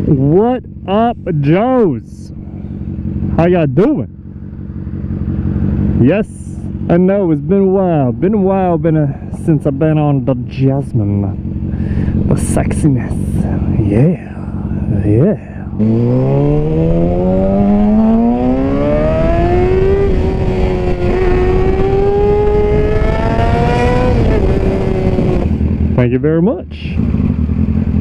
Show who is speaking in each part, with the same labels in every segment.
Speaker 1: What up, Joes? How y'all doing? Yes, I know it's been a while. Since I've been on the Jasmine, the sexiness. Yeah. Thank you very much.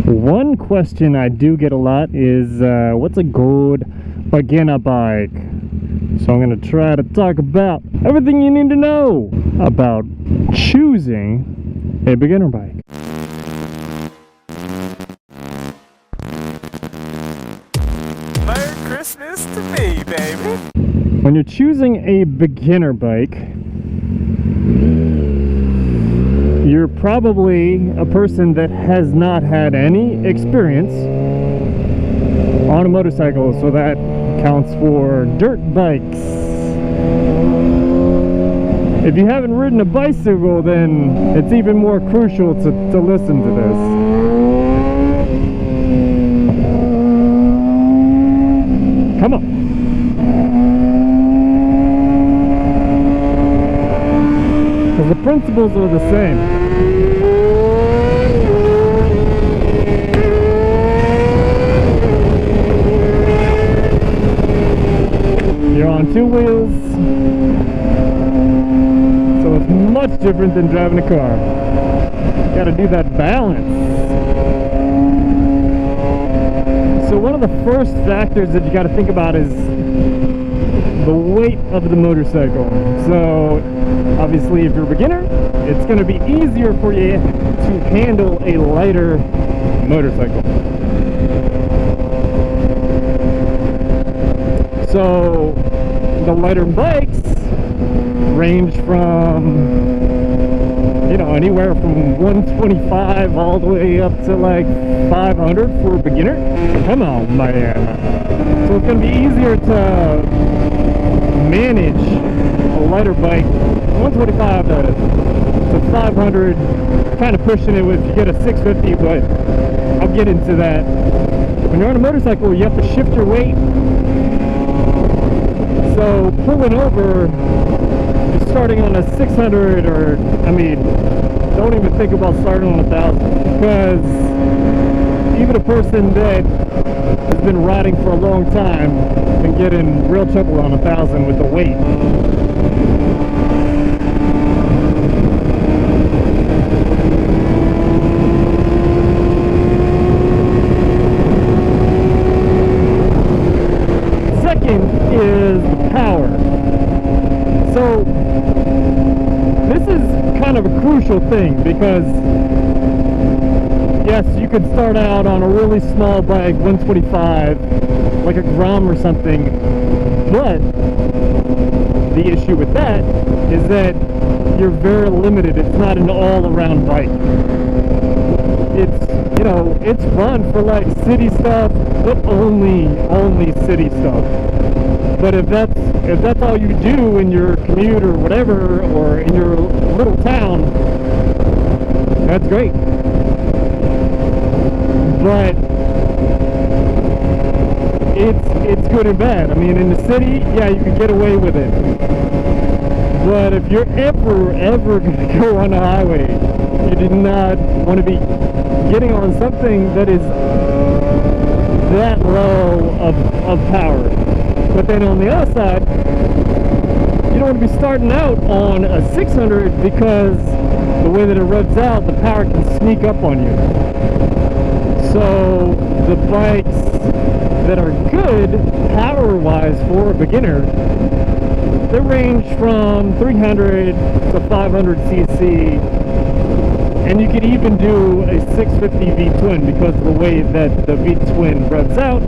Speaker 1: One question I do get a lot is, what's a good beginner bike? So I'm going to try to talk about everything you need to know about choosing a beginner bike.
Speaker 2: Merry Christmas to me, baby.
Speaker 1: When you're choosing a beginner bike, you're probably a person that has not had any experience on a motorcycle, so that counts for dirt bikes. If you haven't ridden a bicycle, then it's even more crucial to listen to this. Come on. Because the principles are the same. You're on two wheels, so it's much different than driving a car. You gotta do that balance. So one of the first factors that you gotta think about is the weight of the motorcycle. So obviously if you're a beginner, it's gonna be easier for you to handle a lighter motorcycle. So the lighter bikes range from, you know, anywhere from 125 all the way up to like 500 for a beginner. Come on, man. So it's going to be easier to manage a lighter bike, 125 to 500, kind of pushing it if you get a 650, but I'll get into that. When you're on a motorcycle, you have to shift your weight. So pulling over, just starting on a 600, or I mean, don't even think about starting on 1,000, because even a person that has been riding for a long time can get in real trouble on 1,000 with the weight. Second is the power. So this is kind of a crucial thing, because yes, you could start out on a really small bike, 125, like a Grom or something, but the issue with that is that you're very limited. It's not an all-around bike. It's, you know, it's fun for like city stuff, but only city stuff. But if that's all you do in your commute or whatever, or in your little town, that's great. But it's good and bad. I mean, in the city, yeah, you can get away with it. But if you're ever gonna go on the highway, you do not want to be getting on something that is that low of power. But then on the other side, you don't want to be starting out on a 600, because the way that it revs out, the power can sneak up on you. So the bikes that are good power-wise for a beginner, they range from 300 to 500 cc, and you could even do a 650 V-twin, because of the way that the V-twin revs out,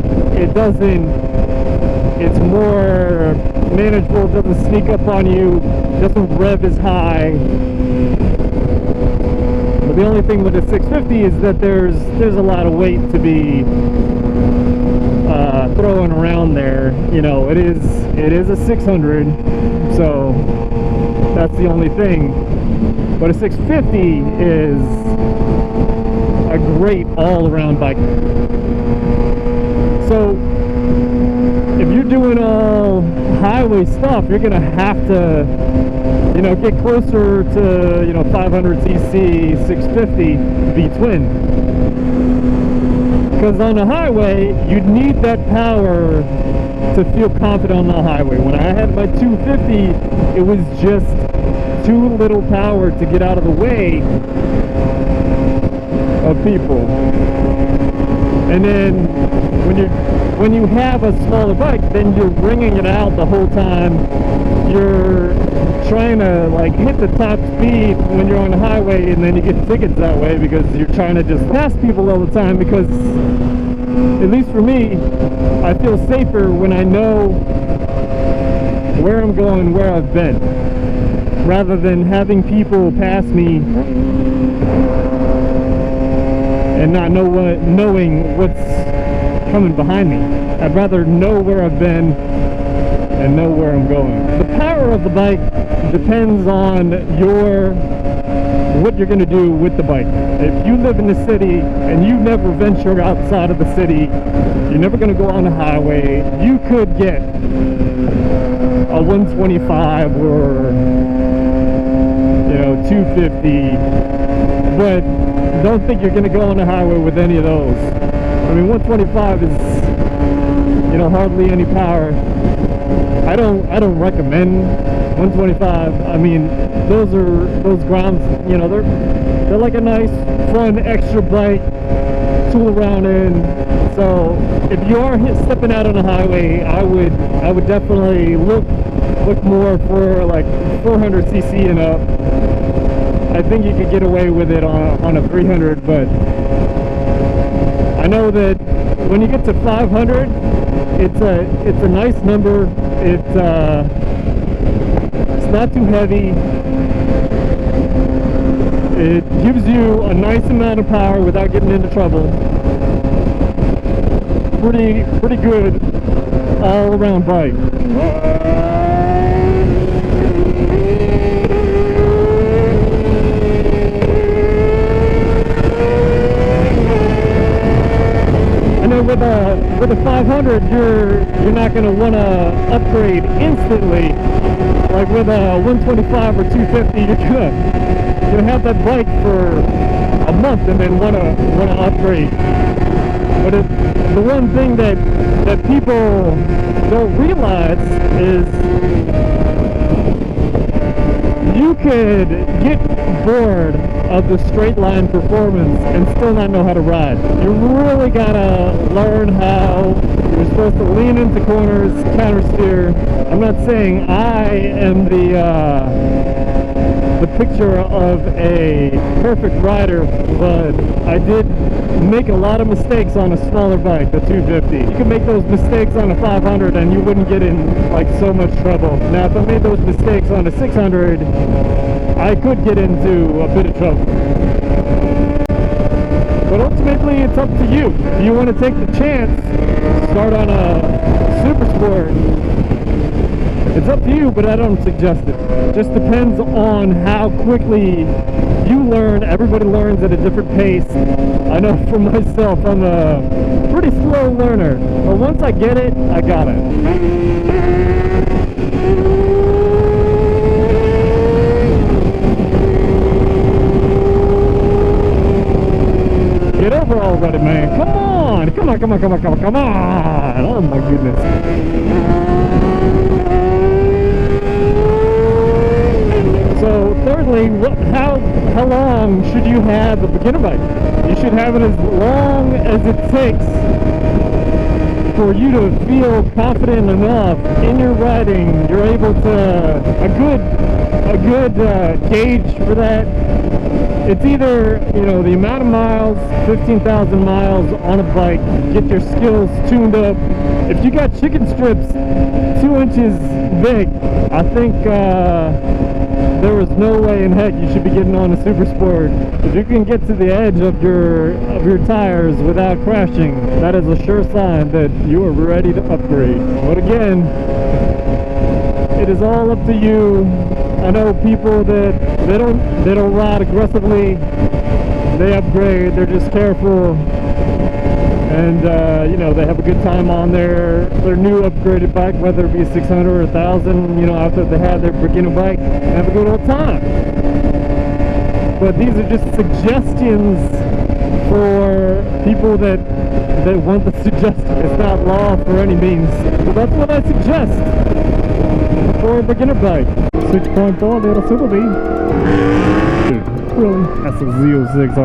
Speaker 1: it's more manageable, doesn't sneak up on you, doesn't rev as high. But the only thing with the 650 is that there's a lot of weight to be throwing around there. You know, it is a 600, so that's the only thing. But a 650 is a great all-around bike. So if you're doing all highway stuff, you're gonna have to, you know, get closer to, you know, 500cc 650 V-twin. Because on the highway, you need that power to feel confident on the highway. When I had my 250, it was just too little power to get out of the way of people. And then when you have a smaller bike, then you're bringing it out the whole time. You're trying to like hit the top speed when you're on the highway, and then you get tickets that way because you're trying to just pass people all the time. Because at least for me, I feel safer when I know where I'm going, where I've been, rather than having people pass me and not knowing what's coming behind me. I'd rather know where I've been and know where I'm going. The power of the bike depends on what you're going to do with the bike. If you live in the city and you never venture outside of the city, you're never going to go on the highway, you could get a 125 or, you know, 250, but don't think you're going to go on the highway with any of those. I mean, 125 is, you know, hardly any power. I don't recommend 125. I mean, those grounds, you know, they're like a nice, fun, extra bike, tool around in. So if you are stepping out on the highway, I would definitely look more for like 400cc and up. I think you could get away with it on a 300, but I know that when you get to 500, it's a nice number. It's not too heavy. It gives you a nice amount of power without getting into trouble. Pretty good all-around bike. With a 500, you're not going to want to upgrade instantly. Like with a 125 or 250, you're gonna have that bike for a month and then want to upgrade. But the one thing that people don't realize is you could get bored of the straight line performance and still not know how to ride. You really gotta learn how you're supposed to lean into corners, counter steer. I'm not saying I am the picture of a perfect rider, but I did make a lot of mistakes on a smaller bike, the 250. You could make those mistakes on a 500 and you wouldn't get in like so much trouble. Now if I made those mistakes on a 600, I could get into a bit of trouble. But ultimately it's up to you. If you want to take the chance, start on a super sport, it's up to you, but I don't suggest it. It just depends on how quickly you learn. Everybody learns at a different pace. I know for myself, I'm a pretty slow learner, but once I get it, I got it. Get over already, man. Come on. Come on. Oh my goodness. So thirdly, how long should you have a beginner bike? You should have it as long as it takes for you to feel confident enough in your riding. You're able to a good gauge for that. It's either, you know, the amount of miles, 15,000 miles on a bike, get your skills tuned up. If you got chicken strips 2 inches big, I think there is no way in heck you should be getting on a super sport. If you can get to the edge of your tires without crashing, that is a sure sign that you are ready to upgrade. But again, it is all up to you. I know people that they don't ride aggressively, they upgrade, they're just careful. and you know, they have a good time on their new upgraded bike, whether it be 600 or 1000. You know, after they had their beginner bike, have a good old time. But these are just suggestions for people that want the suggestion. It's not law for any means, but that's what I suggest for a beginner bike. 6.4 little Super B. Dude, really? That's a Z06 on